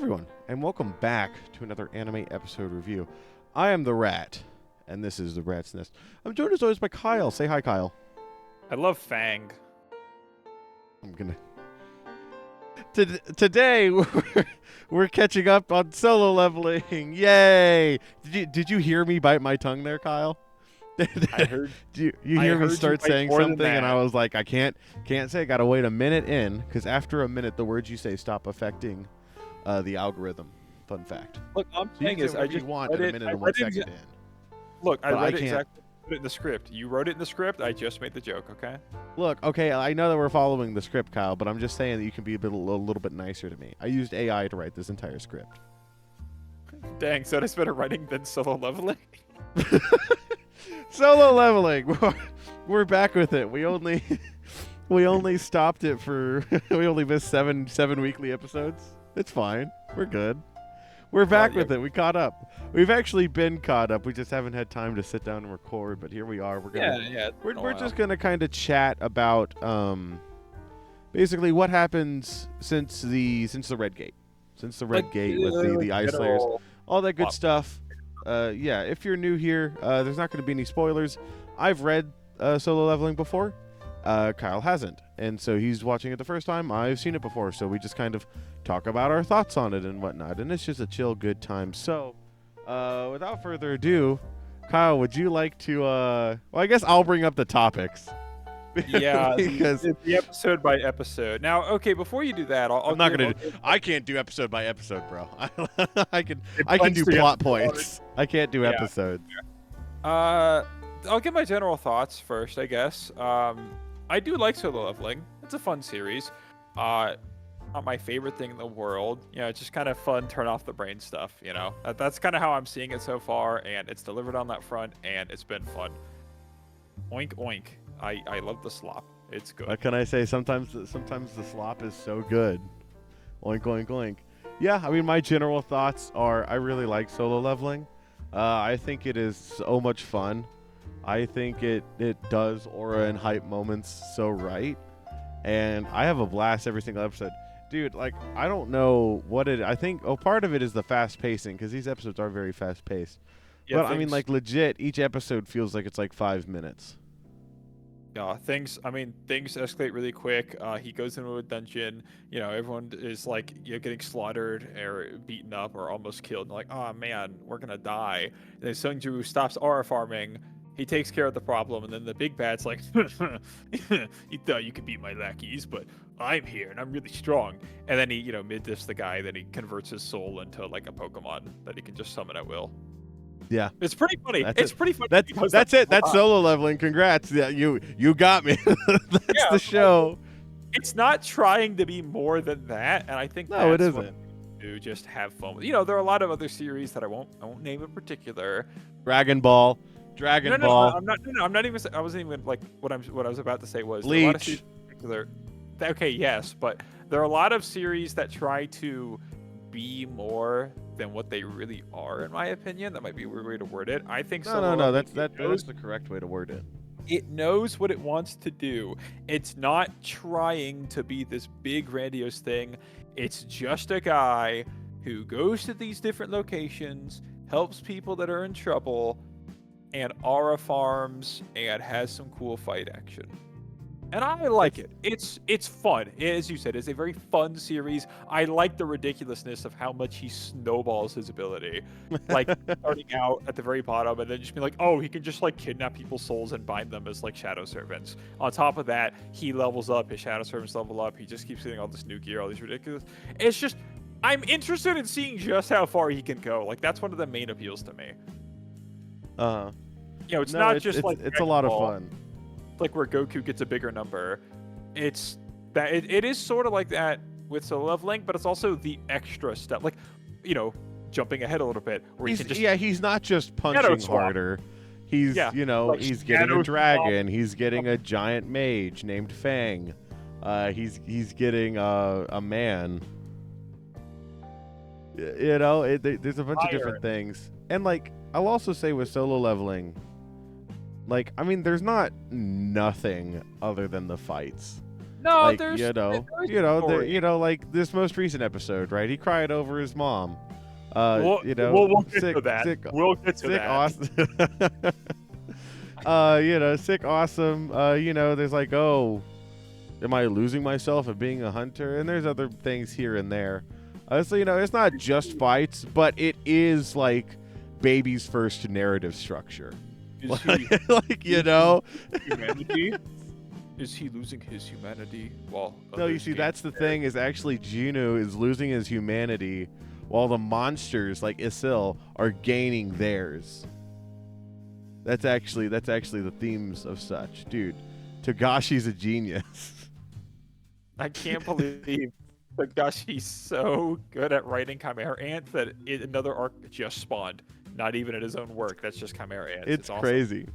everyone, and welcome back to another anime episode review. I am the Rat, and this is the Rat's Nest. I'm joined as always by Kyle. Say hi, Kyle. I love Fang. I'm gonna. Today we're catching up on solo leveling. Yay! Did you hear me bite my tongue there, Kyle? I heard. you hear me start saying something, and I was like, I can't say. Gotta wait a minute in, because after a minute, the words you say stop affecting the algorithm. Fun fact. Look, I'm So saying is, I just want read at a it. minute I and 1 read second it. in. Look, I But read I it can't. exactly. Put it in the script. You wrote it in the script. I just made the joke. Okay. Look, okay, I know that we're following the script, Kyle, but I'm just saying that you can be a little bit nicer to me. I used AI to write this entire script. Dang. So it's better writing than solo leveling. Solo leveling. We're back with it. We only stopped it for we only missed seven weekly episodes. It's fine. We're good. We're back yeah. with it. We caught up. We've actually been caught up. We just haven't had time to sit down and record, but here we are. We're gonna Yeah. we're just gonna kind of chat about basically what happens since the Red Gate. Since the Red Gate with the Ice Slayers, all that good stuff. Yeah, if you're new here, there's not going to be any spoilers. I've read Solo Leveling before. Kyle hasn't, and so he's watching it the first time. I've seen it before, so we just kind of talk about our thoughts on it and whatnot, and it's just a chill, good time. So, without further ado, Kyle, would you like to? Well, I guess I'll bring up the topics. Yeah, because the episode by episode. Now, okay, before you do that, I'm not gonna. I can't do episode by episode, bro. I can do together. plot points. I can't do Yeah. episodes. I'll give my general thoughts first, I guess. I do like solo leveling. It's a fun series. Not my favorite thing in the world. You know, it's just kind of fun, turn off the brain stuff. You know, that's kind of how I'm seeing it so far, and it's delivered on that front, and it's been fun. Oink oink. I love the slop. It's good. What can I say? Sometimes the slop is so good. Oink oink oink. Yeah, I mean, my general thoughts are I really like solo leveling. I think it is so much fun. I think it does aura and hype moments so right, and I have a blast every single episode. Dude, like, I don't know what it. I think part of it is the fast pacing, because these episodes are very fast paced. Yeah, but I mean, like, legit, each episode feels like it's like 5 minutes. Things escalate really quick. He goes into a dungeon. You know, everyone is like, getting slaughtered or beaten up or almost killed. And like, oh man, we're gonna die. And then Sung Jinwoo stops aura farming. He takes care of the problem, and then the big bad's like, you thought you could beat my lackeys, but I'm here and I'm really strong. And then he, mid-diffs the guy. Then he converts his soul into like a Pokemon that he can just summon at will. Yeah, it's pretty funny. It's pretty funny. That's it. That's solo leveling. Congrats. Yeah, you got me. That's the show. It's not trying to be more than that, and I think no, it that's isn't. To just have fun. There are a lot of other series that I won't name in particular. Dragon Ball. No, I'm not even. I wasn't even like what I was about to say was Bleach. A lot of series in particular. Okay, yes, but there are a lot of series that try to be more than what they really are, in my opinion. That might be a weird way to word it. I think no. That's the correct way to word it. It knows what it wants to do. It's not trying to be this big grandiose thing. It's just a guy who goes to these different locations, helps people that are in trouble, and aura farms and has some cool fight action. And I like it. It's fun. As you said, it's a very fun series. I like the ridiculousness of how much he snowballs his ability. Like, starting out at the very bottom and then just being like, oh, he can just, like, kidnap people's souls and bind them as, like, shadow servants. On top of that, he levels up. His shadow servants level up. He just keeps getting all this new gear, all these ridiculous... It's just... I'm interested in seeing just how far he can go. Like, that's one of the main appeals to me. It's not just, like... It's a lot of fun. Like where Goku gets a bigger number. It's that it is sort of like that with solo leveling, but it's also the extra stuff. Like, jumping ahead a little bit where he's not just punching harder. He's he's getting a dragon. He's getting a giant mage named Fang. He's getting a man. There's a bunch of different things. And like I'll also say with solo leveling, like, I mean, there's not nothing other than the fights. No, Like, there's story. like this most recent episode, right? He cried over his mom. We'll get to that. We'll get to sick, that. awesome. Sick, awesome. There's like, oh, am I losing myself at being a hunter? And there's other things here and there. So it's not just fights, but it is like baby's first narrative structure. Is he humanity? Is he losing his humanity while No, you see, that's the thing, is actually Jinwoo is losing his humanity while the monsters like Isil are gaining theirs. That's actually the themes of such. Dude, Togashi's a genius. I can't believe Togashi's so good at writing Chimera Ants that another arc just spawned. Not even in his own work. That's just Chimera Ants. It's awesome. crazy.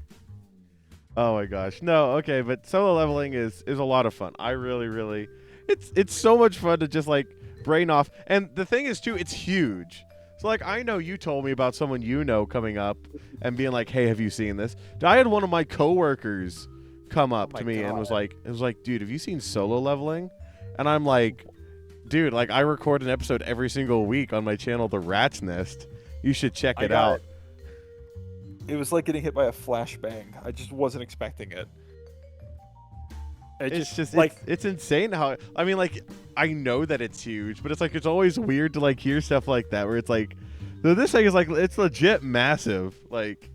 Oh my gosh. No, okay, but solo leveling is a lot of fun. I really it's so much fun to just like brain off. And the thing is too, it's huge. So like I know you told me about someone coming up and being like, "Hey, have you seen this?" I had one of my coworkers come up to me and was like, "Dude, have you seen solo leveling?" And I'm like, "Dude, like I record an episode every single week on my channel, The Rat's Nest. You should check it out." It was like getting hit by a flashbang. I just wasn't expecting it. It's insane how I know that it's huge, but it's always weird to like hear stuff like that where it's like, this thing is like, it's legit massive. Like,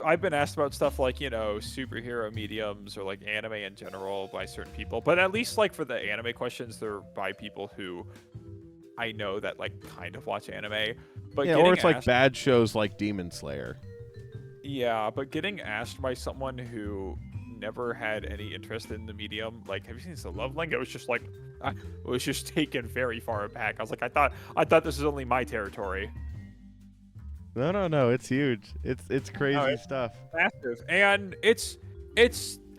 I've been asked about stuff like superhero mediums or like anime in general by certain people, but at least like for the anime questions, they're by people who I know that like kind of watch anime. But yeah, or it's like bad shows like Demon Slayer. Yeah, but getting asked by someone who never had any interest in the medium, like, have you seen Solo Leveling? It was just like, it was just taken very far back. I was like, I thought this was only my territory. No, it's huge. It's crazy stuff. Massive, and it's.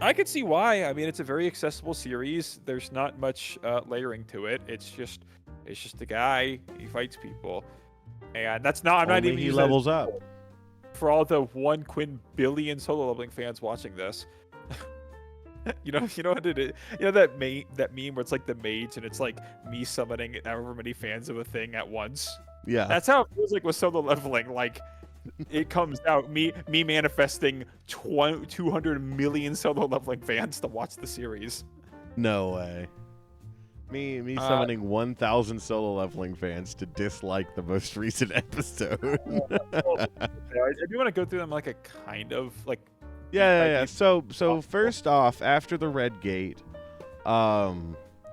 I could see why. I mean, it's a very accessible series. There's not much layering to it. It's just a guy. He fights people, and that's not. I'm not even. He levels up. For all the 1 quintillion solo leveling fans watching this, you know what it is. You know that meme where it's like the mage and it's like me summoning however many fans of a thing at once. Yeah, that's how it feels like with solo leveling. Like it comes out me manifesting 200 million solo leveling fans to watch the series. No way. Me summoning 1,000 solo leveling fans to dislike the most recent episode. I do want to go through them like a kind of like. Yeah. So first off, after the Red Gate,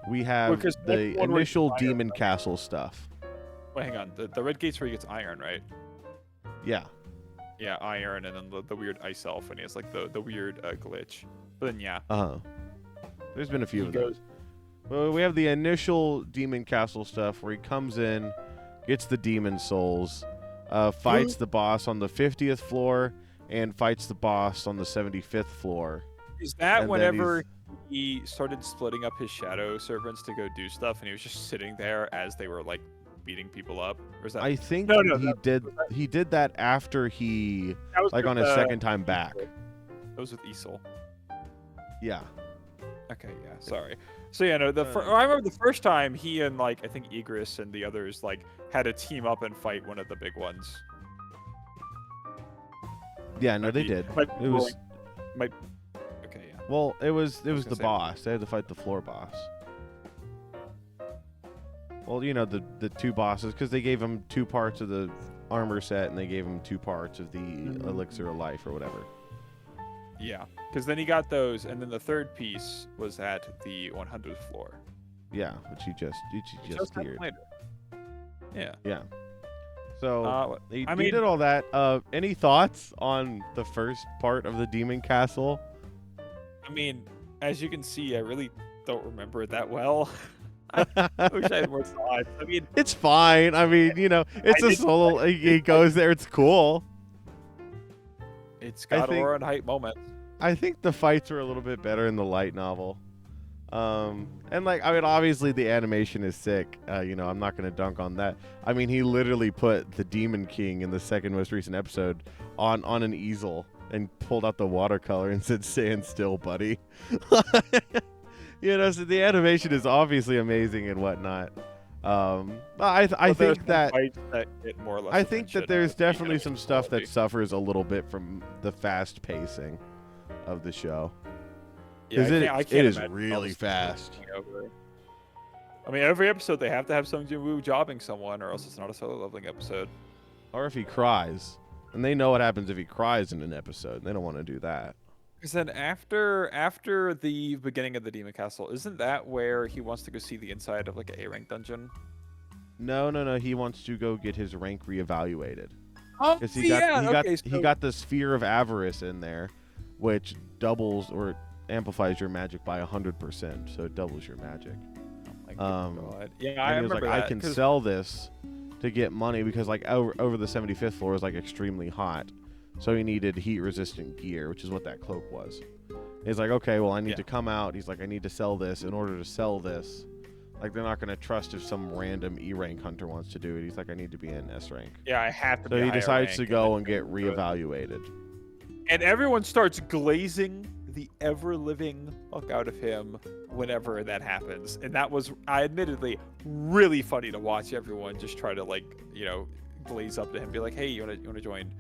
we have the initial Demon Castle stuff. Wait, hang on. The Red Gate's where he gets iron, right? Yeah. Yeah, iron, and then the weird ice elf, and he has like the weird glitch. But then yeah. There's been a few of those. Well, we have the initial Demon Castle stuff where he comes in, gets the demon souls, fights the boss on the 50th floor, and fights the boss on the 75th floor. Is that whenever he started splitting up his shadow servants to go do stuff, and he was just sitting there as they were like beating people up? Or is that? I think he did that after he like on his second time back. That was with Isil. Yeah. Okay, yeah, sorry. So yeah, no, I remember the first time he and like I think Igris and the others like had to team up and fight one of the big ones. Yeah, no, they did. Okay, yeah. Well, it was the boss. They had to fight the floor boss. Well, the two bosses, because they gave him 2 parts of the armor set and they gave him 2 parts of the elixir of life or whatever. Yeah, because then he got those, and then the third piece was at the 100th floor. Yeah, which he just cleared. Yeah. Yeah. So he did all that. Any thoughts on the first part of the Demon Castle? I mean, as you can see, I really don't remember it that well. I wish I had more thoughts. I mean, it's fine. I mean, it's a solo. He goes there. It's cool. It's got aura and hype moments. I think the fights were a little bit better in the light novel. And like, I mean, obviously the animation is sick. I'm not going to dunk on that. I mean, he literally put the Demon King in the second most recent episode on an easel and pulled out the watercolor and said, "Stand still, buddy." So the animation is obviously amazing and whatnot. I But there's think some that fights that get more or less I think that attention there's with the definitely animation some stuff that quality. suffers a little bit from the fast pacing of the show. Yeah, Because I it can't is imagine all really this fast. taking over. I mean, every episode they have to have Sung Jinwoo jobbing someone, or else it's not a solo leveling episode. Or if he cries. And they know what happens if he cries in an episode. They don't want to do that. Because then after the beginning of the Demon Castle, isn't that where he wants to go see the inside of like an A-rank dungeon? No. He wants to go get his rank reevaluated. Oh, Because okay, he got the sphere of avarice in there, which doubles or amplifies your magic by 100%. So it doubles your magic. Oh my God. Yeah, And I he was remember like, that. I can sell this to get money because like over the 75th floor is like extremely hot. So he needed heat resistant gear, which is what that cloak was. He's like, okay, well, I need to come out. He's like, I need to sell this. In order to sell this, like, they're not going to trust if some random E rank hunter wants to do it. He's like, I need to be in S rank. Yeah, I have to be So he higher decides rank to go and get reevaluated. And everyone starts glazing the ever-living fuck out of him whenever that happens. And that was, admittedly, really funny to watch everyone just try to, like, glaze up to him, be like, hey, you want to join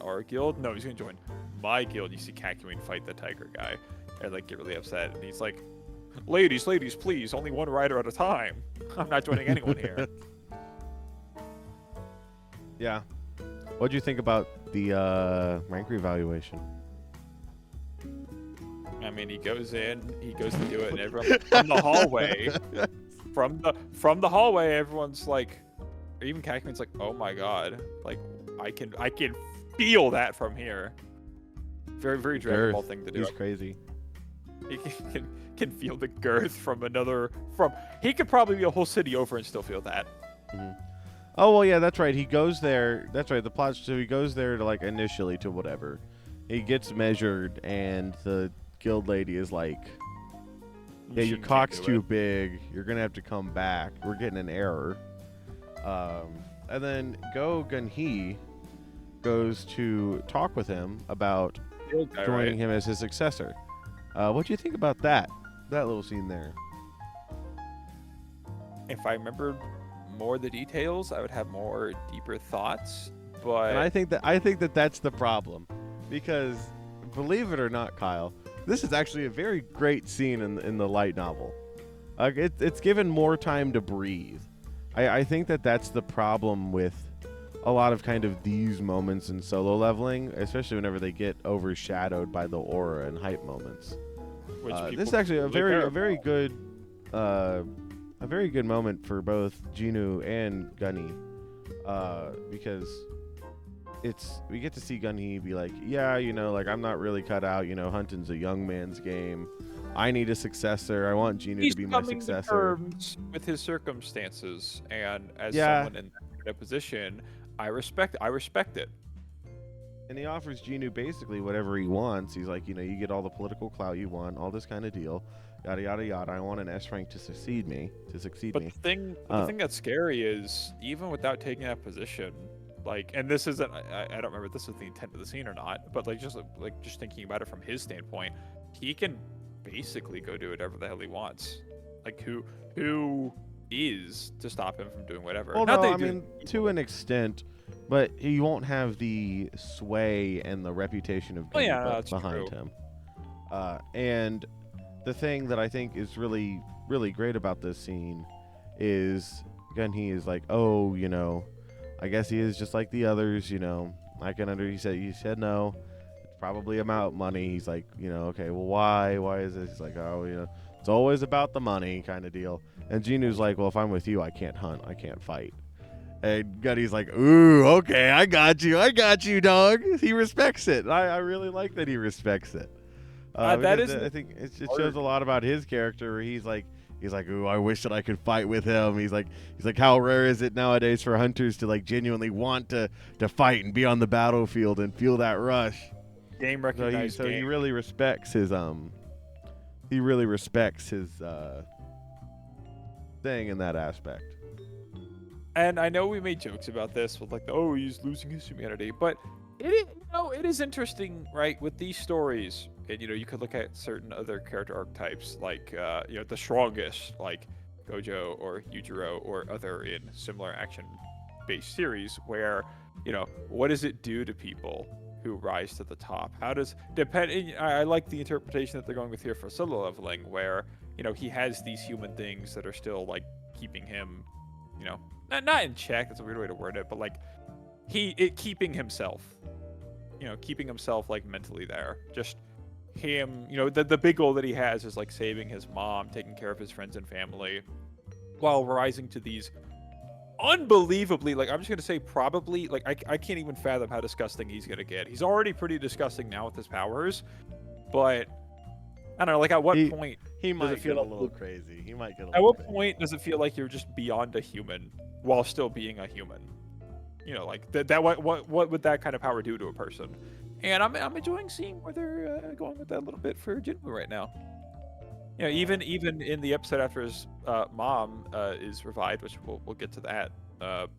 our guild? No, he's going to join my guild. You see Kakyoin fight the tiger guy and, like, get really upset. And he's like, ladies, please, only one rider at a time. I'm not joining anyone here. Yeah. What do you think about the rank reevaluation? I mean, he goes to do it, and everyone from the hallway, from the hallway, everyone's like, even Kakyoin's like, oh my God, like I can feel that from here. Very, very Dragon Ball thing to do. He's crazy. He can feel the girth from he could probably be a whole city over and still feel that. Mm-hmm. Oh, well, yeah, that's right. He goes there. That's right. The plot. So he goes there to, like, initially to whatever. He gets measured, and the guild lady is like, yeah, your cock's too big. You're going to have to come back. We're getting an error. And then Gun-hee goes to talk with him about joining him as his successor. What do you think about that little scene there? If I remember more of the details, I would have more deeper thoughts. But and I think that that's the problem, because believe it or not, Kyle, this is actually a very great scene in the light novel. It's given more time to breathe. I think that that's the problem with a lot of kind of these moments in solo leveling, especially whenever they get overshadowed by the aura and hype moments. This is actually a very good moment for both Jinwoo and Gun-hee, because we get to see Gun-hee be like, yeah, like, I'm not really cut out, hunting's a young man's game. I need a successor. I want Jinwoo to be my successor. He's coming to terms with his circumstances, and as someone in that position, I respect it. And he offers Jinwoo basically whatever he wants. He's like, you get all the political clout you want, all this kind of deal, yada yada yada. I want an S rank to succeed me. But the thing that's scary is, even without taking that position, like, and this isn't, I don't remember if this was the intent of the scene or not, but just thinking about it from his standpoint, he can basically go do whatever the hell he wants. Like, who is to stop him from doing whatever? Well, no, I mean, to an extent, but he won't have the sway and the reputation of behind him. And the thing that I think is really, really great about this scene is, again, he is like, oh, I guess he is just like the others, I can he said no. It's probably about money. He's like, okay, well, why? Why is this? He's like, oh, it's always about the money kind of deal. And Jinwoo's like, well, if I'm with you, I can't hunt. I can't fight. And Gunny's like, ooh, okay, I got you, dog. He respects it. I really like that he respects it. I think it shows a lot about his character, where he's like, ooh, I wish that I could fight with him. He's like, how rare is it nowadays for hunters to, like, genuinely want to fight and be on the battlefield and feel that rush. Game recognized. So he really respects his thing in that aspect. And I know we made jokes about this with, like, oh, he's losing his humanity, but it is interesting, right? With these stories, And you could look at certain other character archetypes, like the strongest, like Gojo or Yujiro or other in similar action-based series, where what does it do to people who rise to the top? How does depend? I like the interpretation that they're going with here for solo leveling, where he has these human things that are still like keeping him, not in check. That's a weird way to word it, but like keeping himself, keeping himself like mentally there. Just him, the big goal that he has is like saving his mom, taking care of his friends and family, while rising to these unbelievably, like, I'm just gonna say probably, like, I can't even fathom how disgusting he's gonna get. He's already pretty disgusting now with his powers, but I don't know, like, at what point he might get a little crazy. He might get a little At what crazy. point does it feel like you're just beyond a human while still being a human? Like what would that kind of power do to a person? And I'm enjoying seeing where they're going with that a little bit for Jinwoo right now. Even in the episode after his mom is revived, which we'll get to that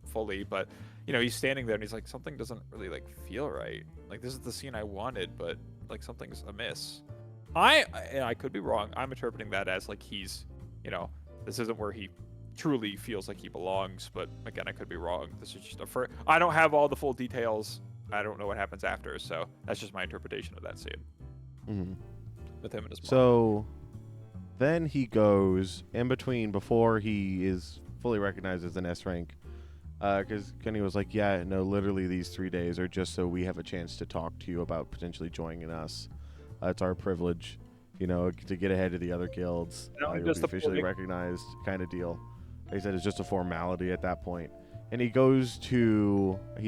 fully, but he's standing there and he's like, something doesn't really like feel right. Like, this is the scene I wanted, but like something's amiss. I could be wrong. I'm interpreting that as like he's, this isn't where he truly feels like he belongs, but again, I could be wrong. This is just I don't have all the full details. I don't know what happens after, so that's just my interpretation of that scene. Mm-hmm. With him and his mom. So then he goes in between before he is fully recognized as an S rank, because Kenny was like, yeah, no, literally these 3 days are just so we have a chance to talk to you about potentially joining us. It's our privilege, to get ahead of the other guilds. You'll be officially recognized, kind of deal. He said it's just a formality at that point. And he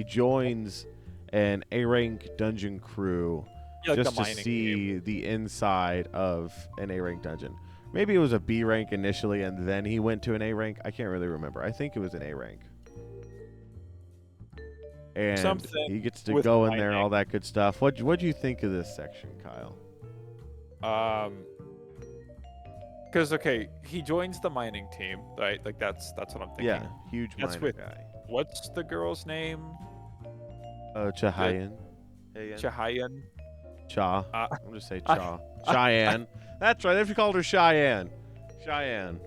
joins an A-rank dungeon crew just to see the inside of an A-rank dungeon. Maybe it was a B rank initially, and then he went to an A rank. I can't really remember. I think it was an A rank. And he gets to go in there, all that good stuff. What do you think of this section, Kyle? Because he joins the mining team, right? Like that's what I'm thinking. Yeah, huge miner guy. What's the girl's name? Chahayan. Chahayan. Cha. I'm just say Cha. Cheyenne. That's right. If you called her Cheyenne. Cheyenne.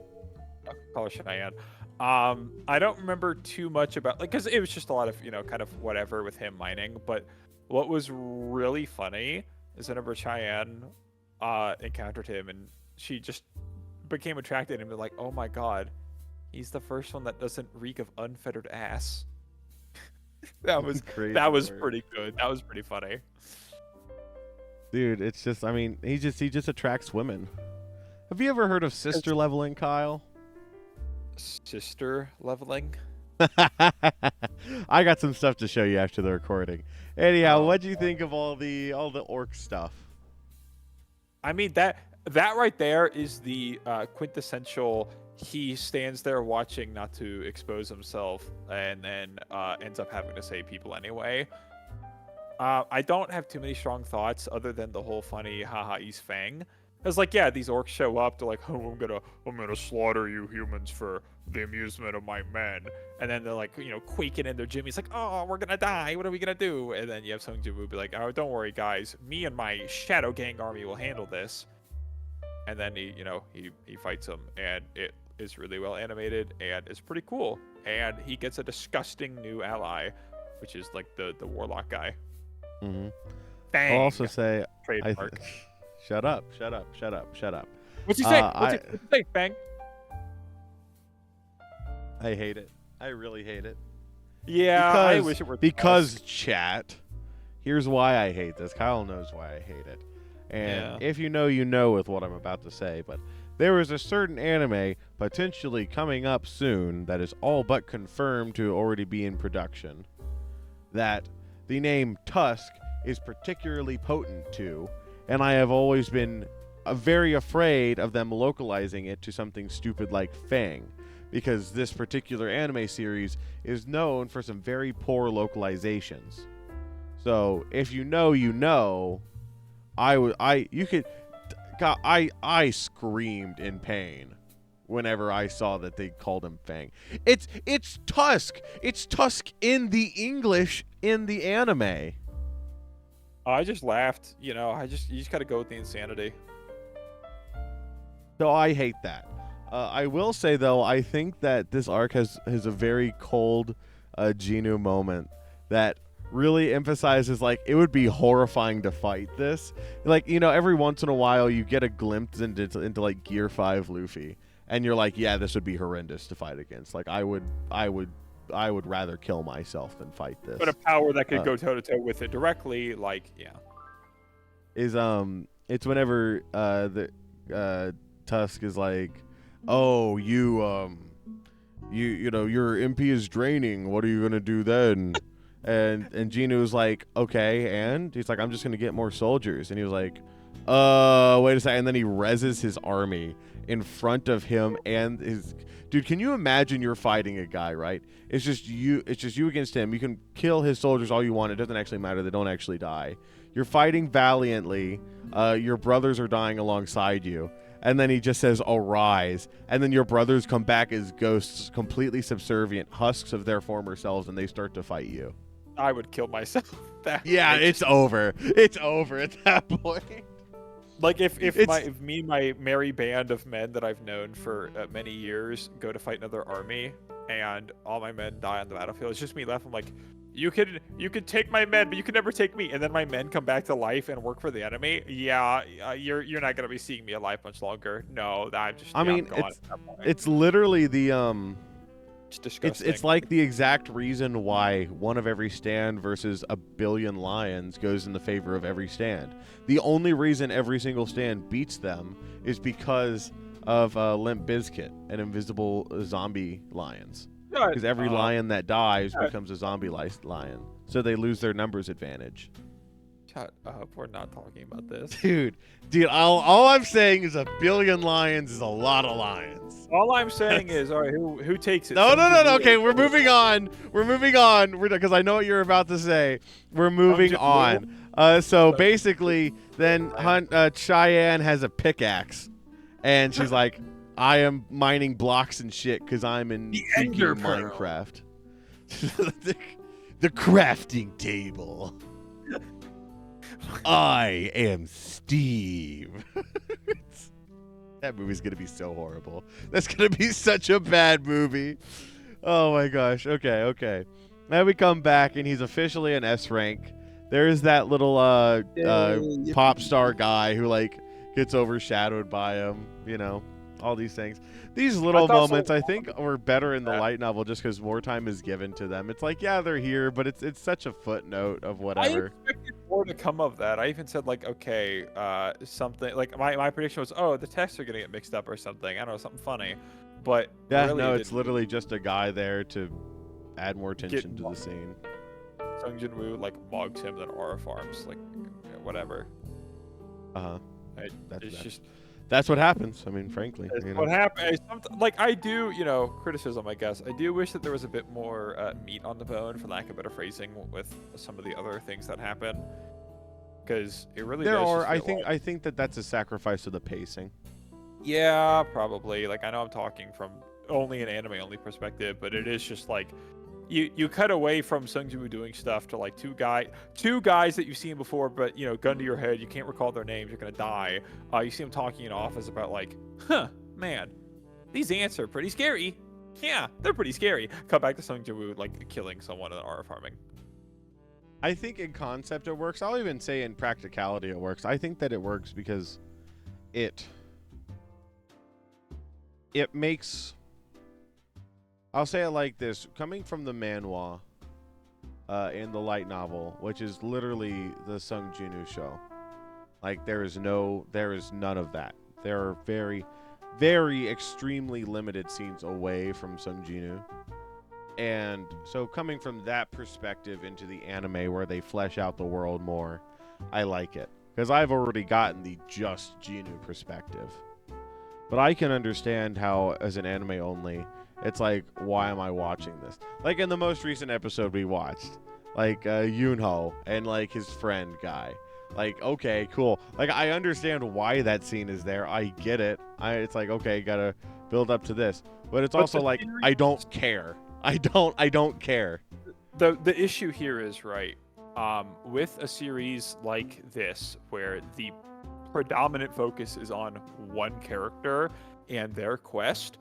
I'll call her Cheyenne. I don't remember too much about, like, because it was just a lot of kind of whatever with him mining. But what was really funny is whenever Cheyenne encountered him, and she just became attracted and be like, oh my god, he's the first one that doesn't reek of unfettered ass. that was pretty good. That was pretty funny. Dude, it's just, I mean, he just attracts women. Have you ever heard of sister leveling, Kyle? Sister leveling? I got some stuff to show you after the recording. Anyhow, what do you think of all the orc stuff? I mean, that right there is the quintessential. He stands there watching not to expose himself, and then ends up having to save people anyway. I don't have too many strong thoughts other than the whole funny haha he's Fang. It's like, yeah, these orcs show up, they're like, oh, I'm gonna slaughter you humans for the amusement of my men. And then they're like, quaking in their gym. He's like, oh, we're gonna die. What are we gonna do? And then you have Sung Jinwoo be like, oh, don't worry, guys. Me and my Shadow Gang army will handle this. And then he fights them, and it is really well animated, and it's pretty cool. And he gets a disgusting new ally, which is like the warlock guy. Mm-hmm. Fang. I'll also say, trademark. Shut up. What's he say? What's he say, Fang? I hate it. I really hate it. Yeah, I wish it were. Because chat, here's why I hate this. Kyle knows why I hate it. And if you know with what I'm about to say, but there is a certain anime potentially coming up soon that is all but confirmed to already be in production that the name Tusk is particularly potent to, and I have always been very afraid of them localizing it to something stupid like Fang, because this particular anime series is known for some very poor localizations. So if you know, I screamed in pain whenever I saw that they called him Fang. It's Tusk. It's Tusk in the English in the anime. I just laughed. You just gotta go with the insanity. So I hate that. I will say though, I think that this arc has a very cold Jinwoo moment that really emphasizes like it would be horrifying to fight this. Like, every once in a while you get a glimpse into like Gear 5 Luffy and you're like, yeah, this would be horrendous to fight against. Like I would rather kill myself than fight this. But a power that could go toe to toe with it directly, like, yeah. Is it's whenever Tusk is like, "Oh, you're MP is draining. What are you gonna do then?" and Jinwoo's like, "Okay," and he's like, "I'm just gonna get more soldiers." And he was like, wait a second." And then he reses his army in front of him and his dude. Can you imagine you're fighting a guy, right? It's just you against him. You can kill his soldiers all you want. It doesn't actually matter. They don't actually die. You're fighting valiantly. Your brothers are dying alongside you. And then he just says, "Arise." And then your brothers come back as ghosts, completely subservient, husks of their former selves, and they start to fight you. I would kill myself. It's over. It's over at that point. Like if me and my merry band of men that I've known for many years go to fight another army, and all my men die on the battlefield, it's just me left. I'm like, you could take my men, but you could never take me. And then my men come back to life and work for the enemy. Yeah, you're not gonna be seeing me alive much longer. No, I'm gone. It's literally the It's disgusting. It's like the exact reason why one of every stand versus a billion lions goes in the favor of every stand. The only reason every single stand beats them is because of Limp Bizkit and invisible zombie lions. Because every lion that dies becomes a zombie lion. So they lose their numbers advantage. Shut up. We're not talking about this. Dude, all I'm saying is a billion lions is a lot of lions. All I'm saying is, all right, who takes it? No. Okay, we're moving on. Because I know what you're about to say. We're moving on. So basically, then Cheyenne has a pickaxe. And she's like, "I am mining blocks and shit because I'm in Minecraft." the crafting table. I am Steve. That movie's gonna be so horrible. That's gonna be such a bad movie. Oh my gosh. Okay. Now we come back and he's officially an S rank. There's that little pop star guy who like gets overshadowed by him. All these things. These little moments, I think, were better in the light novel just because more time is given to them. It's like, yeah, they're here, but it's such a footnote of whatever. I expected more to come of that. I even said, like, okay, something, like, my prediction was, oh, the texts are going to get mixed up or something. I don't know, something funny. But yeah, really, no, it's literally just a guy there to add more attention to the scene. Sung Jinwoo, like, mugs him, then Aura farms, like, whatever. Uh-huh. It's just... That's what happens. I mean, frankly. What happened? Like, I do, criticism, I guess. I do wish that there was a bit more meat on the bone, for lack of better phrasing, with some of the other things that happen. Because it really there are. I think that's a sacrifice of the pacing. Yeah, probably. Like, I know I'm talking from only an anime-only perspective, but it is just like you cut away from Sung Jinwoo doing stuff to like two guys that you've seen before, but gun to your head, you can't recall their names, you're gonna die. You see them talking in office about like, man, these ants are pretty scary. Yeah, they're pretty scary. Cut back to Sung Jinwoo like killing someone in aura farming. I think in concept it works. I'll even say in practicality it works. I think that it works because it makes... I'll say it like this. Coming from the manhwa in the light novel, which is literally the Sung Jinwoo show, like there is none of that. There are very, very extremely limited scenes away from Sung Jinwoo. And so coming from that perspective into the anime where they flesh out the world more, I like it. Because I've already gotten the just Jinwoo perspective. But I can understand how, as an anime only, it's like, why am I watching this? Like in the most recent episode we watched, like Yoonho and like his friend guy. Like, okay, cool. Like I understand why that scene is there. I get it. It's like, okay, gotta build up to this. But it's also like, I don't care. I don't care. The issue here is, right, with a series like this, where the predominant focus is on one character and their quest,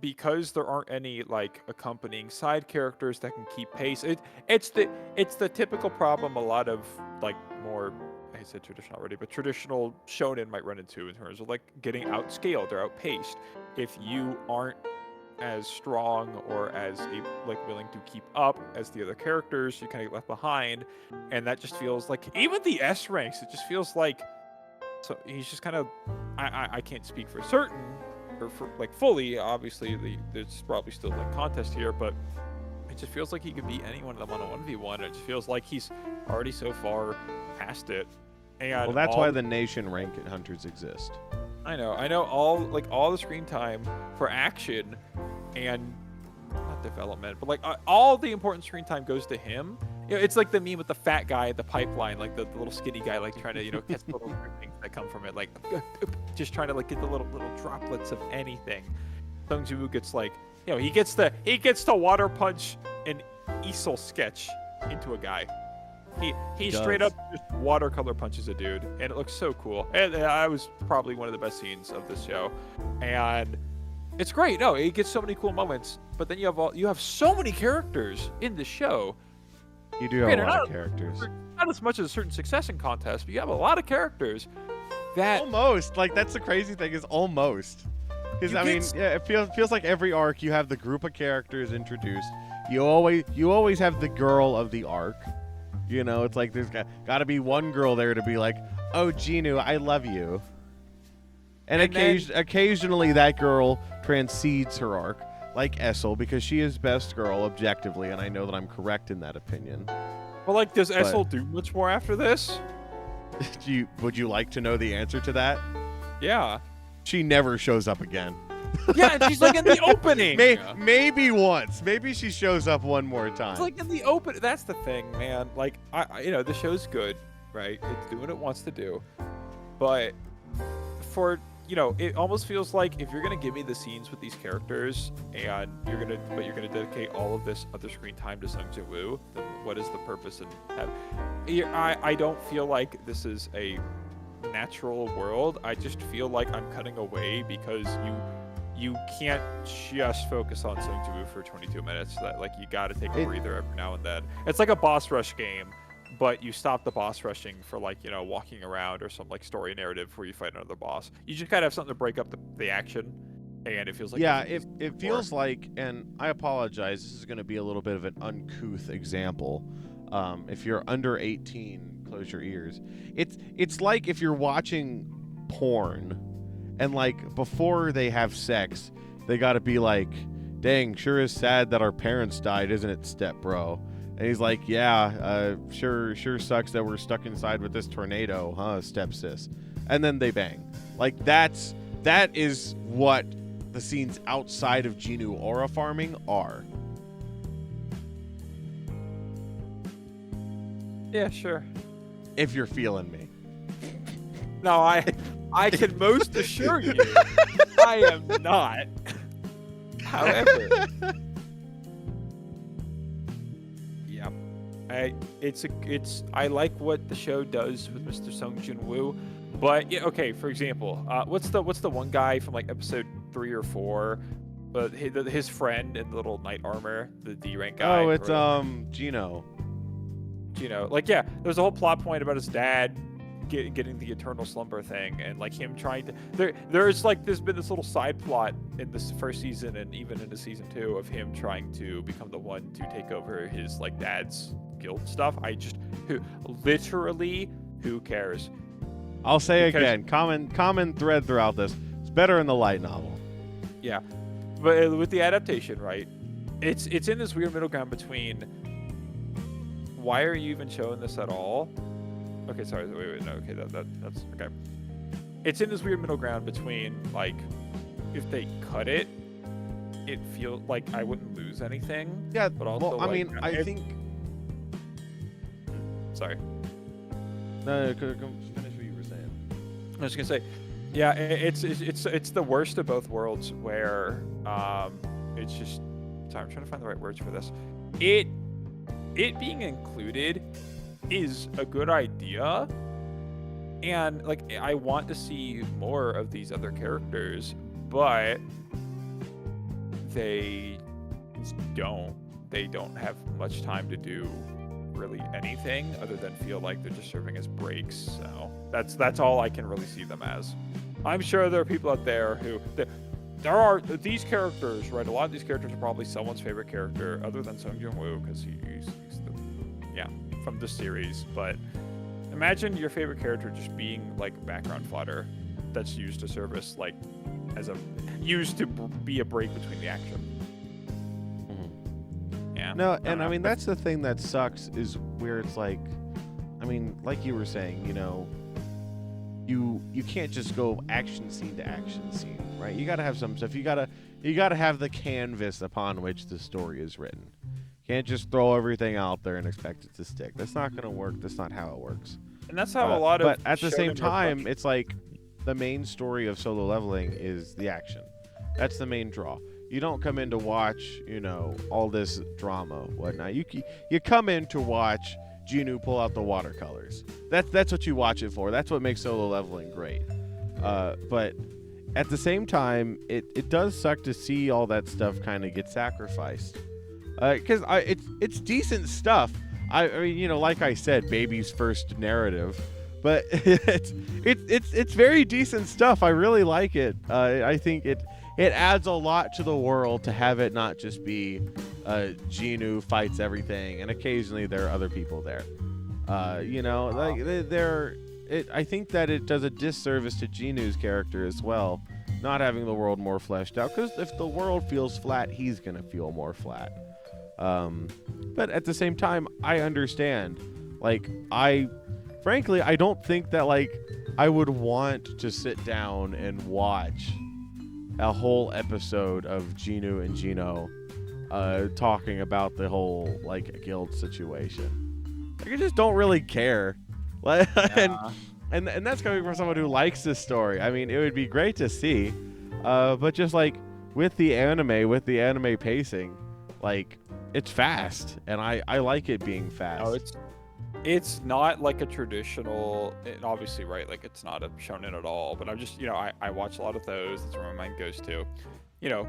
because there aren't any like accompanying side characters that can keep pace. It's the typical problem a lot of like more, I said traditional already, but traditional shonen might run into in terms of like getting outscaled or outpaced. If you aren't as strong or as like willing to keep up as the other characters, you kind of get left behind, and that just feels like even the S ranks. It just feels like, so he's just kind of, I can't speak for certain or for like fully. Obviously, there's probably still like contest here, but it just feels like he could beat any one of them on a 1v1. It just feels like he's already so far past it. And well, that's why the nation rank hunters exist. I know. All the screen time for action and not development, but like all the important screen time goes to him. You know, it's like the meme with the fat guy at the pipeline, like the little skinny guy, like trying to catch the little things that come from it, like just trying to like get the little droplets of anything. Sung Jinwoo gets like, he gets to water punch an easel sketch into a guy. He straight up just watercolor punches a dude, and it looks so cool. And I was probably one of the best scenes of this show, and it's great. No, it gets so many cool moments. But then you have so many characters in the show. You do have a lot of characters. Not as much as a certain success in contests, but you have a lot of characters. That almost like that's the crazy thing is almost. Because I mean, yeah, it feels like every arc you have the group of characters introduced. You always have the girl of the arc. It's like there's got to be one girl there to be like, oh, Jinwoo, I love you. And occasionally that girl transcedes her arc, like Essel, because she is best girl objectively, and I know that I'm correct in that opinion. Well, like, does Essel do much more after this? Would you like to know the answer to that? Yeah. She never shows up again. Yeah, and she's like in the opening. Maybe once. Maybe she shows up one more time. It's like in the open. That's the thing, man. Like, the show's good, right? It's doing what it wants to do. But it almost feels like if you're gonna give me the scenes with these characters and you're gonna dedicate all of this other screen time to Sung Jinwoo, then what is the purpose? I don't feel like this is a natural world. I just feel like I'm cutting away because you can't just focus on Sung Jinwoo for 22 minutes. That like you got to take a breather every now and then. It's like a boss rush game, but you stop the boss rushing for like walking around or some like story narrative where you fight another boss. You just gotta have something to break up the action, and it feels like it feels like, and I apologize. This is going to be a little bit of an uncouth example. If you're under 18, close your ears. It's like if you're watching porn. And, like, before they have sex, they got to be like, dang, sure is sad that our parents died, isn't it, step bro? And he's like, yeah, sure sucks that we're stuck inside with this tornado, huh, step sis? And then they bang. Like, that is what the scenes outside of Jinwoo aura farming are. Yeah, sure. If you're feeling me. No, I can most assure you I am not. However, yeah, I like what the show does with Mr. Sung Jinwoo, but yeah, okay. For example, what's the one guy from like episode 3 or 4? His friend in the little knight armor, the D rank guy. Oh, it's Gino. Like yeah, there's a whole plot point about his dad getting the eternal slumber thing, and like him trying to there's been this little side plot in this first season and even into season 2 of him trying to become the one to take over his like dad's guild stuff. Who cares? I'll say again, common thread throughout this. It's better in the light novel. Yeah, but with the adaptation, right? It's in this weird middle ground between why are you even showing this at all? Okay, sorry. Wait. No, okay, that's okay. It's in this weird middle ground between like, if they cut it feels like I wouldn't lose anything. Yeah, but also, well, I mean, I think. Sorry. No, finish what you were saying. I was gonna say, yeah, it's the worst of both worlds where it's just. Sorry, I'm trying to find the right words for this. it being included is a good idea. And like I want to see more of these other characters, but they don't have much time to do really anything other than feel like they're just serving as breaks. So that's all I can really see them as. I'm sure there are people out there who there are these characters, right? A lot of these characters are probably someone's favorite character other than Sung Jinwoo, because he's from the series. But imagine your favorite character just being like background fodder that's used to service like used to be a break between the action. Yeah. No, and I mean that's the thing that sucks is where it's like, I mean, like you were saying, you know, you can't just go action scene to action scene, right? You got to have some stuff. You got to have the canvas upon which the story is written. You can't just throw everything out there and expect it to stick. That's not going to work. That's not how it works. And that's how a lot of. But at the same time, it's like the main story of Solo Leveling is the action. That's the main draw. You don't come in to watch, you know, all this drama, whatnot. You come in to watch Jinwoo pull out the watercolors. That's what you watch it for. That's what makes Solo Leveling great. But at the same time, it does suck to see all that stuff kind of get sacrificed. Because it's decent stuff. I mean, you know, like I said, baby's first narrative, but it's very decent stuff. I really like it. I think it adds a lot to the world to have it not just be Jinwoo fights everything, and occasionally there are other people there. You know, like I think that it does a disservice to Jinwoo's character as well, not having the world more fleshed out. Because if the world feels flat, he's gonna feel more flat. But at the same time, I understand. Like, frankly, I don't think that like I would want to sit down and watch a whole episode of Jinwoo and Gino talking about the whole like guild situation. Like, I just don't really care. Like, and that's coming from someone who likes this story. I mean, it would be great to see, but just like with the anime pacing, like it's fast, and I like it being fast. Oh, it's not like a traditional, and obviously, right, like it's not a shonen at all, but I'm just, you know, I watch a lot of those. That's where my mind goes to. You know,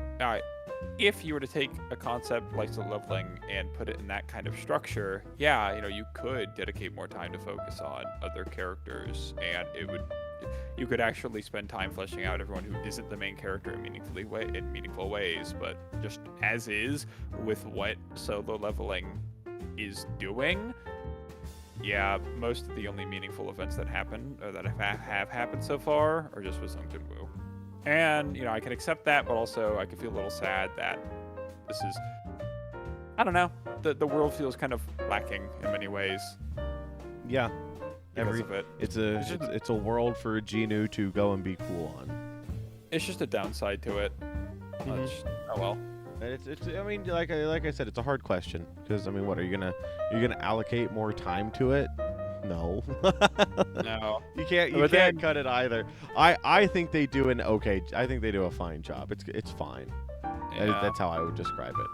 if you were to take a concept like Solo Leveling and put it in that kind of structure, yeah, you know, you could dedicate more time to focus on other characters, and you could actually spend time fleshing out everyone who isn't the main character in meaningful ways. But just as is with what Solo Leveling is doing, yeah, most of the only meaningful events that happen, or that have happened so far, are just with Sung Jinwoo. And, you know, I can accept that, but also I can feel a little sad that this is, I don't know, the world feels kind of lacking in many ways. Yeah. Because of it. It's a world for Jinwoo to go and be cool on. It's just a downside to it. Mhm. Oh well. It's I mean, like I said, it's a hard question, because I mean, what are you gonna allocate more time to it? No. No. You can't cut it either. I think they do I think they do a fine job. It's fine. Yeah. That's how I would describe it.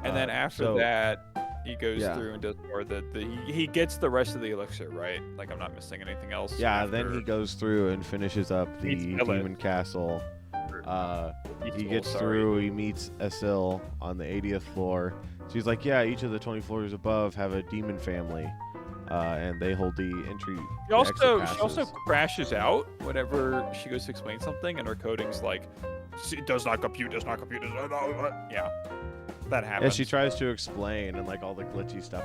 And then after that, he goes through and does more. He gets the rest of the elixir, right? Like, I'm not missing anything else. Yeah. Then he goes through and finishes up the demon castle. He gets through. He meets Asil on the 80th floor. So he's like, yeah, each of the 20 floors above have a demon family, and they hold the entry. She also crashes out whenever she goes to explain something, and her coding's like, it does not compute. Yeah, that happens. Yeah, she tries to explain and like all the glitchy stuff.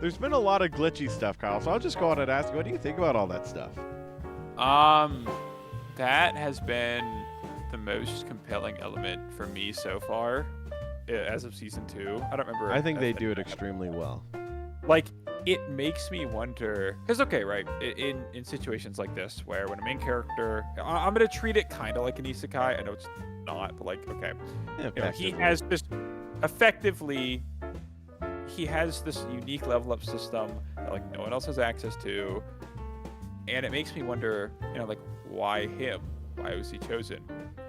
There's been a lot of glitchy stuff, Kyle. So I'll just go on and ask you, what do you think about all that stuff? That has been the most compelling element for me so far, as of season 2. I don't remember. I think they do it extremely well. Like, it makes me wonder, because okay, right, in situations like this where when a main character, I'm gonna treat it kind of like an isekai. I know it's not, but like, okay, you know, he has this effectively, he has this unique level up system that like no one else has access to, and it makes me wonder, you know, like, why him? Why was he chosen?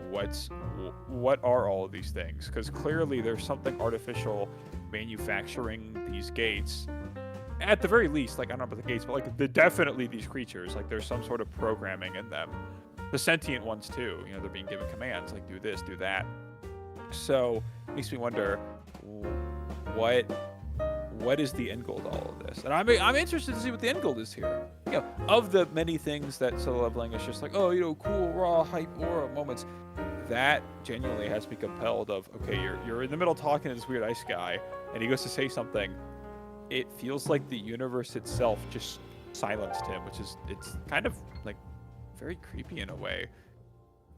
What are all of these things? Because clearly there's something artificial manufacturing these gates. At the very least, like, I don't know about the gates, but like definitely these creatures, like there's some sort of programming in them. The sentient ones too, you know, they're being given commands like do this, do that. So it makes me wonder what is the end goal to all of this? And I'm interested to see what the end goal is here. You know, of the many things that solo leveling is just like, oh, you know, cool, raw, hype, aura moments, that genuinely has me compelled of, okay, you're in the middle talking to this weird ice guy, and he goes to say something. It feels like the universe itself just silenced him, it's kind of like very creepy in a way.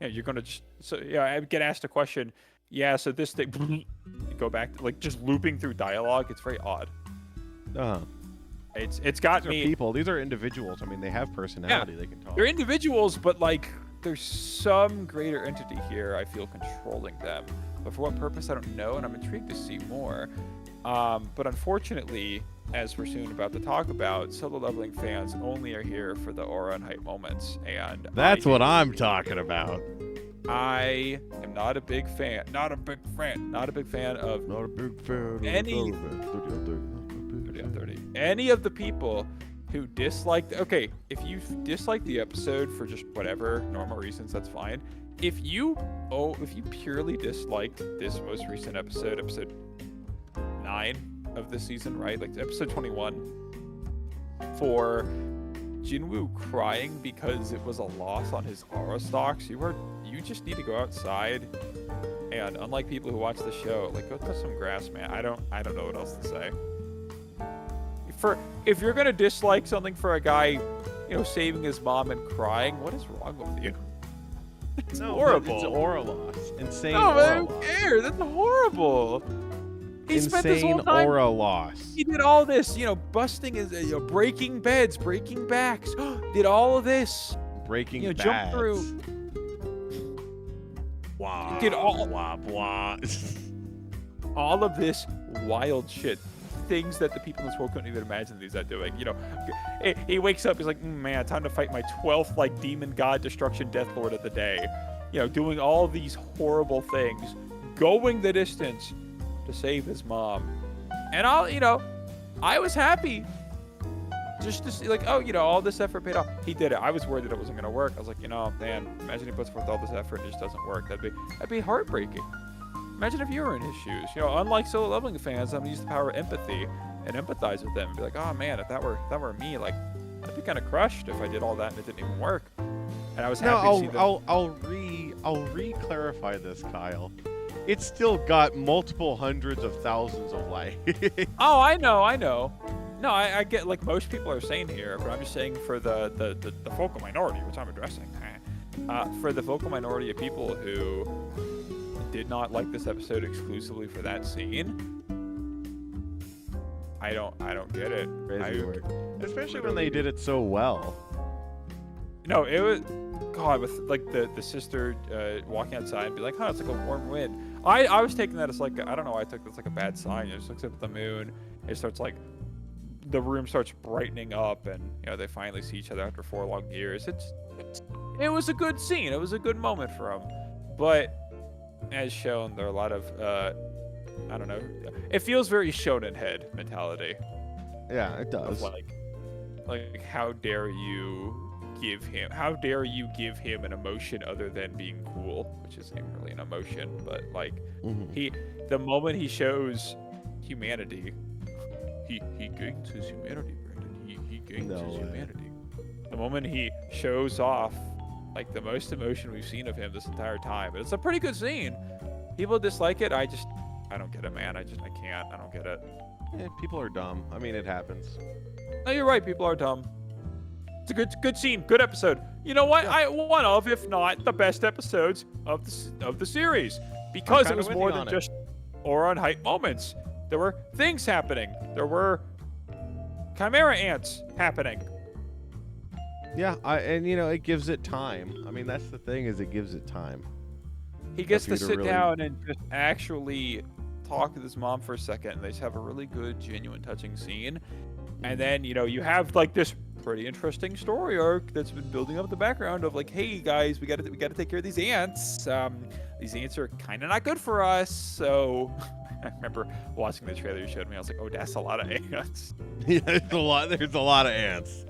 Yeah, you're gonna just, so yeah, I get asked a question. Yeah, so this thing, go back to like just looping through dialogue. It's very odd. It's got me. People. These are individuals. I mean, they have personality. Yeah, they can talk. They're individuals, but like there's some greater entity here. I feel controlling them, but for what purpose I don't know, and I'm intrigued to see more. But unfortunately, as we're soon about to talk about, solo leveling fans only are here for the aura and hype moments, and that's what I'm talking about. I am not a big fan. Not a big fan of any 30 any of the people who dislike. Okay, if you dislike the episode for just whatever normal reasons, that's fine. If you purely disliked this most recent episode 9 of the season, right? Like episode 21, for Jinwoo crying because it was a loss on his aura stocks, you just need to go outside and, unlike people who watch the show, like, go touch some grass, man. I don't know what else to say. If you're gonna dislike something for a guy, you know, saving his mom and crying, what is wrong with you? It's horrible. It's aura loss. Insane. No, but I don't care. That's horrible. He spent this whole time, aura loss. He did all this, you know, busting his, breaking beds, breaking backs. Did all of this. Breaking beds. Jump through. Wow. Did all. Blah, blah. All of this wild shit. Things that the people in this world couldn't even imagine these are doing. You know, he wakes up, he's like, man, time to fight my 12th, like, demon god destruction death lord of the day. You know, doing all these horrible things. Going the distance to save his mom. And I was happy just to see, like, oh, you know, all this effort paid off. He did it. I was worried that it wasn't going to work. I was like, you know, man, imagine he puts forth all this effort and it just doesn't work. That'd be heartbreaking. Imagine if you were in his shoes. You know, unlike solo leveling fans, I'm gonna use the power of empathy and empathize with them and be like, oh man, if that were me, like, I'd be kind of crushed if I did all that and it didn't even work. And I was happy to see them. I'll re-clarify this, Kyle. It's still got multiple hundreds of thousands of likes. Oh, I know. No, I get, like most people are saying here, but I'm just saying for the vocal minority, which I'm addressing. For the vocal minority of people who did not like this episode exclusively for that scene, I don't get it. Especially when they did it so well. No, it was, God, with like the sister walking outside and be like, it's like a warm wind. I was taking that as like, I don't know, I took this like a bad sign. It just looks up at the moon. It starts like, the room starts brightening up, and you know they finally see each other after 4 long years. It was a good scene. It was a good moment for them. But as shown, there are a lot of I don't know. It feels very shonen head mentality. Yeah, it does. Like how dare you give him an emotion other than being cool, which isn't even really an emotion, but like the moment he shows humanity, he gains his humanity, Brandon. He gains his humanity. The moment he shows off like the most emotion we've seen of him this entire time. But it's a pretty good scene. People dislike it. I don't get it, man. I can't. I don't get it. Yeah, people are dumb. I mean, it happens. No, you're right. People are dumb. It's a good scene. Good episode. You know what? Yeah. One of, if not the best episodes of the series, because it was more than just aura and hype moments. There were things happening. There were chimera ants happening. Yeah, and you know, it gives it time. I mean, that's the thing, is it gives it time. He gets to sit down and just actually talk with his mom for a second, and they just have a really good, genuine, touching scene. And then, you know, you have like this pretty interesting story arc that's been building up the background of like, hey guys, we gotta take care of these ants. These ants are kind of not good for us. So I remember watching the trailer you showed me. I was like, oh, that's a lot of ants. Yeah, there's a lot. There's a lot of ants.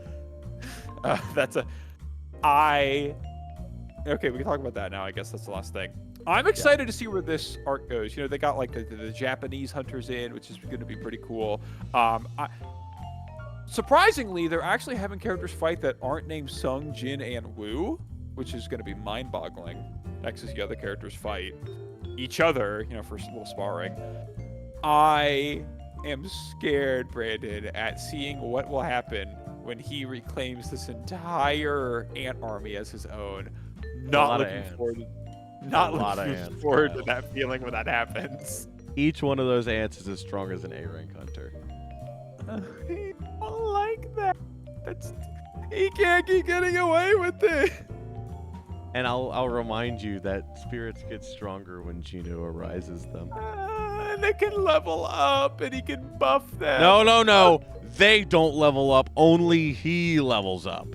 Okay, we can talk about that now. I guess that's the last thing. I'm excited to see where this arc goes. You know, they got like the Japanese hunters in, which is going to be pretty cool. Surprisingly, they're actually having characters fight that aren't named Sung, Jin, and Woo, which is going to be mind-boggling. Next as the other characters fight each other, you know, for a little sparring. I am scared, Brandon, at seeing what will happen when he reclaims this entire ant army as his own. Not looking forward to that feeling when that happens. Each one of those ants is as strong as an A-rank hunter. I don't like that. He can't keep getting away with it. And I'll remind you that spirits get stronger when Gino arises them. And they can level up, and he can buff them. No. They don't level up. Only he levels up.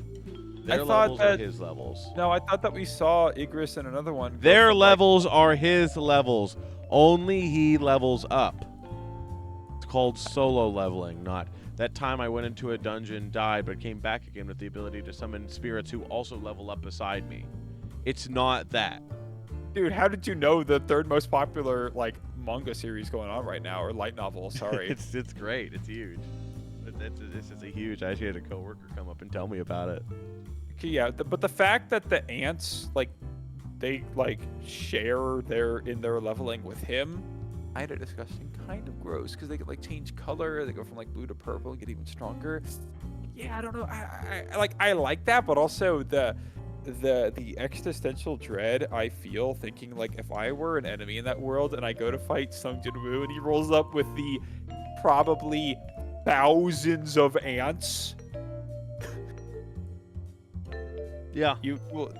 Their levels are his levels. No, I thought that we saw Igris and another one. Their levels are his levels. Only he levels up. It's called solo leveling, not that time I went into a dungeon, died, but came back again with the ability to summon spirits who also level up beside me. It's not that. Dude, how did you know the third most popular like manga series going on right now, or light novel? Sorry. It's great. It's huge. This is a huge. I actually had a coworker come up and tell me about it. Yeah, but the fact that the ants they share their leveling with him, I had a disgusting kind of gross because they could like change color. They go from like blue to purple and get even stronger. Yeah, I don't know. I like that, but also the existential dread I feel thinking like if I were an enemy in that world and I go to fight Sung Jinwoo and he rolls up with the probably thousands of ants. Yeah. You will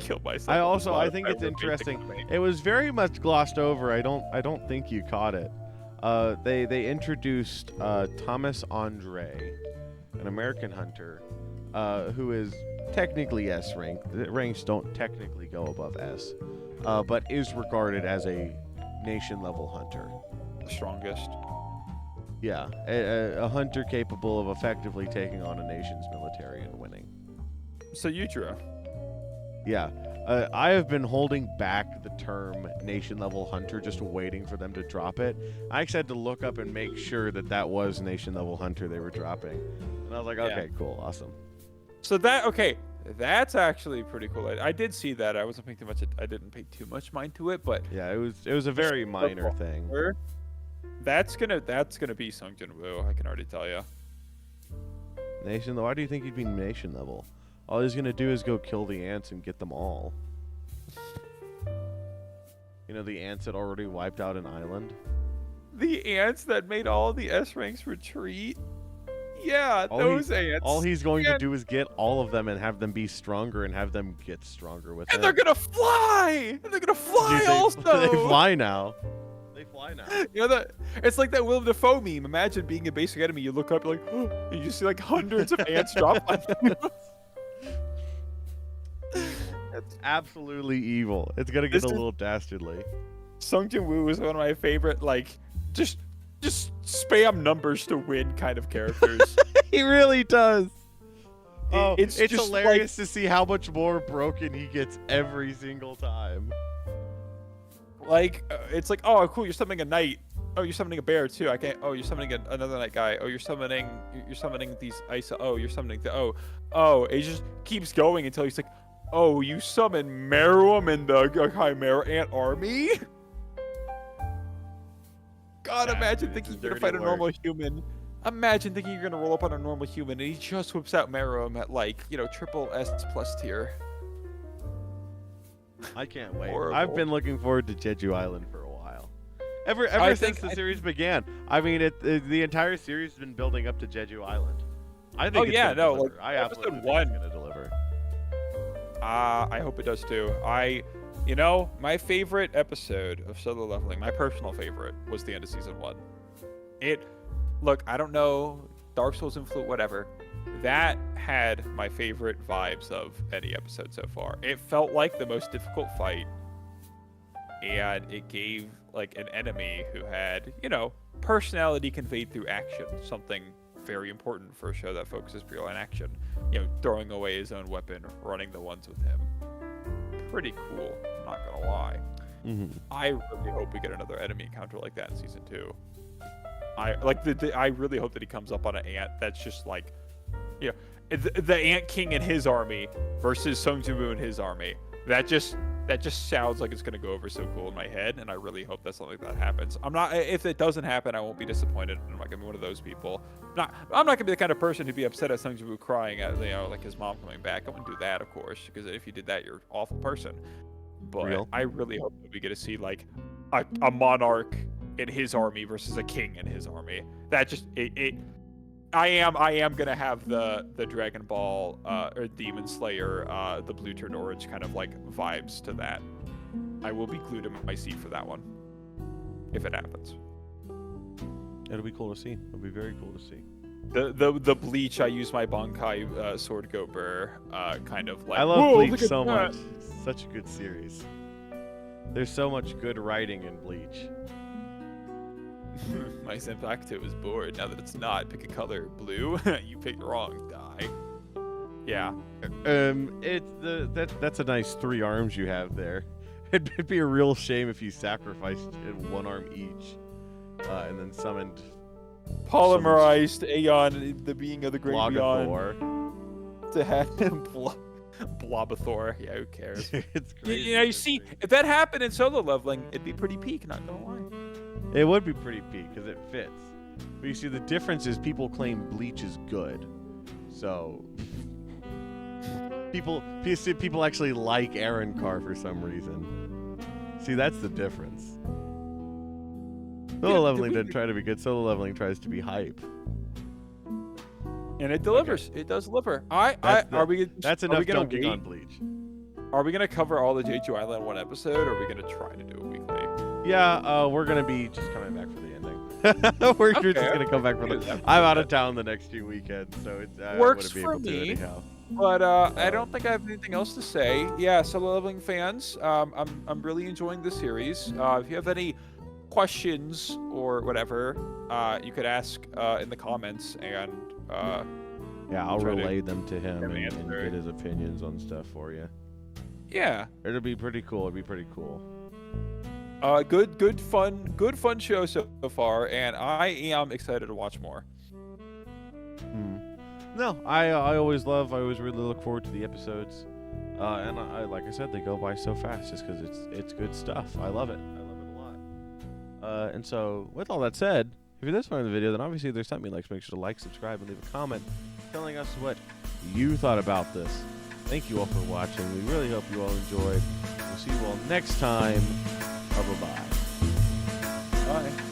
kill myself. I think it's interesting. It was very much glossed over. I don't think you caught it. They introduced Thomas Andre, an American hunter, who is technically S rank. The ranks don't technically go above S, but is regarded as a nation level hunter. The strongest. Yeah, a hunter capable of effectively taking on a nation's military and winning. So Yujiro. Yeah. I have been holding back the term nation level hunter, just waiting for them to drop it. I actually had to look up and make sure that was nation level hunter they were dropping. And I was like, okay, cool, awesome. So that's actually pretty cool. I did see that. I didn't pay too much mind to it, but yeah, it was a very minor thing. That's gonna be Sung Jinwoo, I can already tell you. Nation, why do you think he'd be nation level? All he's gonna do is go kill the ants and get them all. You know, the ants that already wiped out an island? The ants that made all the S ranks retreat? Yeah, those ants. All he's going to do is get all of them and have them be stronger and have them get stronger with him. And they're gonna fly! And they're gonna fly also! They fly now. They fly now. You know, it's like that Willem Dafoe meme. Imagine being a basic enemy. You look up, you're like, oh, and you see like hundreds of ants drop on you. It's absolutely evil. It's gonna get a little dastardly. Sung Jinwoo is one of my favorite, like, just spam numbers to win kind of characters. He really does. It's just hilarious to see how much more broken he gets every single time. Like, it's like, oh, cool, you're summoning a knight. Oh, you're summoning a bear too. I can't. Oh, you're summoning another night guy. Oh, you're summoning these ice. Oh, you're summoning the. Oh, it just keeps going until he's like, oh, you summon Meruem and the Chimera Ant army. God, imagine thinking you're gonna fight a normal human. Imagine thinking you're gonna roll up on a normal human and he just whips out Meruem at like, you know, triple S plus tier. I can't wait. Horrible. I've been looking forward to Jeju Island for a while. Ever since the series began. I mean, the entire series has been building up to Jeju Island. I think it's gonna deliver. I absolutely think it's gonna deliver. I hope it does too. You know, my favorite episode of Solo Leveling, my personal favorite, was the end of season 1. Look, I don't know, Dark Souls influence, whatever. that had my favorite vibes of any episode so far. It felt like the most difficult fight, and it gave like an enemy who had, personality conveyed through action, something very important for a show that focuses purely on action. Throwing away his own weapon, running the ones with him. Pretty cool, I'm not gonna lie. Mm-hmm. I really hope we get another enemy encounter like that in season 2. I really hope that he comes up on an ant that's just like, the Ant King and his army versus Sung Jinwoo and his army. That just sounds like it's gonna go over so cool in my head, and I really hope that something like that happens. If it doesn't happen, I won't be disappointed. I'm not gonna be one of those people. I'm not gonna be the kind of person who'd be upset at Sung Jinwoo crying at like his mom coming back. I wouldn't do that, of course, because if you did that, you're an awful person. But I really hope that we get to see like a monarch in his army versus a king in his army. That just I am gonna have the Dragon Ball or Demon Slayer, the blue turned orange kind of like vibes to that. I will be glued in my seat for that one if it happens. It'll be cool to see. It'll be very cool to see. The Bleach, I use my Bankai Sword Gober kind of like. I love Bleach so much. It's such a good series. There's so much good writing in Bleach. My Senpakuto is bored. Now that it's not, pick a color. Blue? You picked wrong. Die. Yeah. That's a nice 3 arms you have there. It'd be a real shame if you sacrificed 1 arm each, and then summoned polymerized Aeon, the being of the great beyond, to have him Blobathor. Yeah, who cares? It's crazy. You see, if that happened in solo leveling, it'd be pretty peak. Not gonna lie. It would be pretty peak because it fits. But you see, the difference is people claim Bleach is good, so people actually like Aaron Carr for some reason. See, that's the difference. Solo leveling doesn't try to be good. Solo leveling tries to be hype. And it delivers. Okay. It does deliver. That's enough dunking on Bleach. Are we gonna cover all the Jeju Island in one episode, or are we gonna try to do it weekly? Yeah, we're gonna be just coming back for the ending. We're just gonna come back for the. I'm out of town the next 2 weekends, so it works for me. But I don't think I have anything else to say. Yeah, Solo Leveling fans, I'm really enjoying the series. If you have any questions or whatever, you could ask in the comments, and I'll relay them to him and get his opinions on stuff for you. Yeah, it'll be pretty cool. It'll be pretty cool. Good fun show so far, and I am excited to watch more. No, I always really look forward to the episodes, and like I said, they go by so fast just because it's good stuff. I love it. I love it a lot. And so, with all that said, if you're this far in the video, then obviously there's something you like. So make sure to like, subscribe, and leave a comment telling us what you thought about this. Thank you all for watching. We really hope you all enjoyed. We'll see you all next time. Bye-bye. Bye.